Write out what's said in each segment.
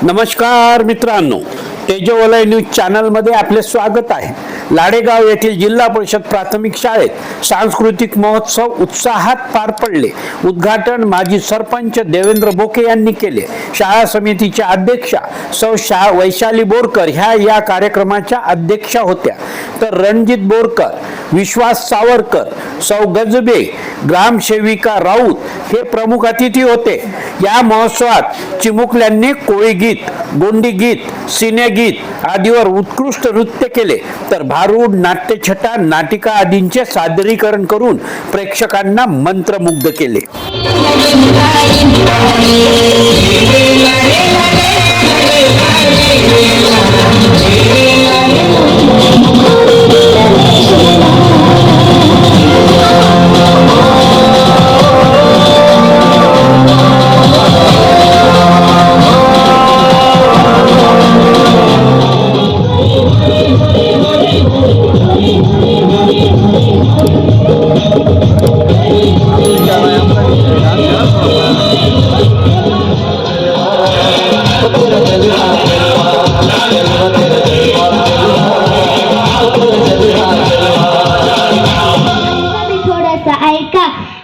नमस्कार मित्रांनो, तेजोवलय न्यूज चॅनलमध्ये आपले स्वागत आहे। लाडेगाव येथील जिल्हा परिषद प्राथमिक शाळेत सांस्कृतिक महोत्सव उत्साहात पार पडले। उद्घाटन माजी सरपंच देवेंद्र बोके यांनी केले। शाळा समितीच्या अध्यक्षा सौ वैशाली बोरकर ह्या या कार्यक्रमाच्या अध्यक्षा होत्या, तर रणजित बोरकर, विश्वास सावरकर, सौ गजबे, ग्रामसेविका राऊत हे प्रमुख अतिथी होते। या महोत्सवात चिमुकल्यांनी कोळी गीत, गोंडी गीत, सिनेगीत आदीवर उत्कृष्ट नृत्य केले, तर भारूड, नाट्यछटा, नाटिका आदींचे सादरीकरण करून प्रेक्षकांना मंत्रमुग्ध केले।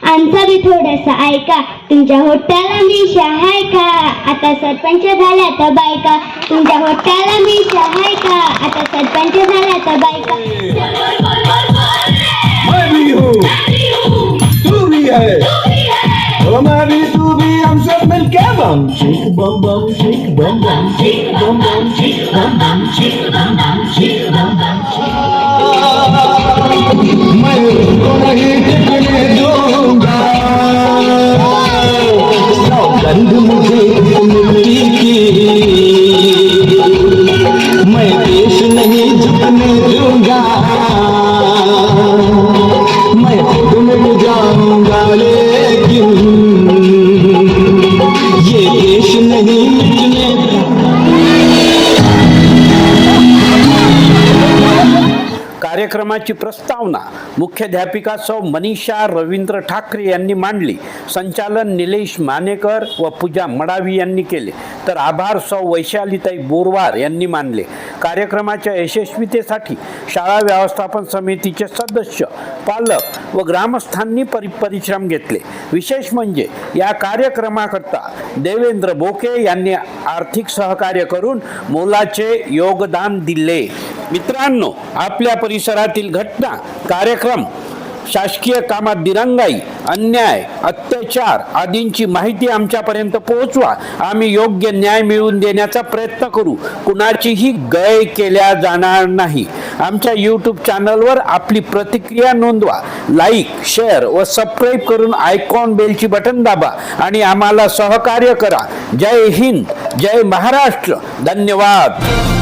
आमचा बी थोडासा ऐका, तुमच्या होट्याला मिशा हाय का, आता सरपंच झाल्या तर बायका, तुमच्या होट्याला मिशा हाय का, आता सरपंच झाल्या तर बायका। मैं भी हूँ, तू भी है, हमारी तू भी, हम सब मिलके बम चिक बम बम चिक बम बम चिक बम बम चिक बम बम चिक बम बम चिक बम बम चिक। मैं उनको नहीं टिकने दूंगा, सौगंध मुझे मिट्टी की, मैं देश नहीं झुकने दूंगा, मैं खुद मिट जाऊंगा लेकिन ये देश नहीं मिटने। कार्यक्रमाची प्रस्तावना मुख्याध्यापिका सौ मनीषा रवींद्र ठाकरे यांनी मांडली। संचालन निलेश मानेकर व पूजा मडावी यांनी केले, तर आभार सौ वैशालीताई बोरवार यांनी मानले। कार्यक्रमाच्या यशस्वीतेसाठी शाळा व्यवस्थापन समितीचे सदस्य, पालक व ग्रामस्थांनी परिश्रम घेतले। विशेष म्हणजे या कार्यक्रमाकरता देवेंद्र बोके यांनी आर्थिक सहकार्य करून मोलाचे योगदान दिले। मित्रांनो, आपल्या परिसरातील घटना, कार्यक्रम, शासकीय कामात दिरंगाई, अन्याय, अत्याचार आदींची माहिती आमच्यापर्यंत पोहोचवा। आम्ही योग्य न्याय मिळवून देण्याचा प्रयत्न करू। कुणाचीही गय केल्या जाणार नाही। आमच्या यूट्यूब चॅनलवर आपली प्रतिक्रिया नोंदवा, लाईक, शेअर व सबस्क्राईब करून आयकॉन बेलची बटन दाबा आणि आम्हाला सहकार्य करा। जय हिंद, जय महाराष्ट्र, धन्यवाद।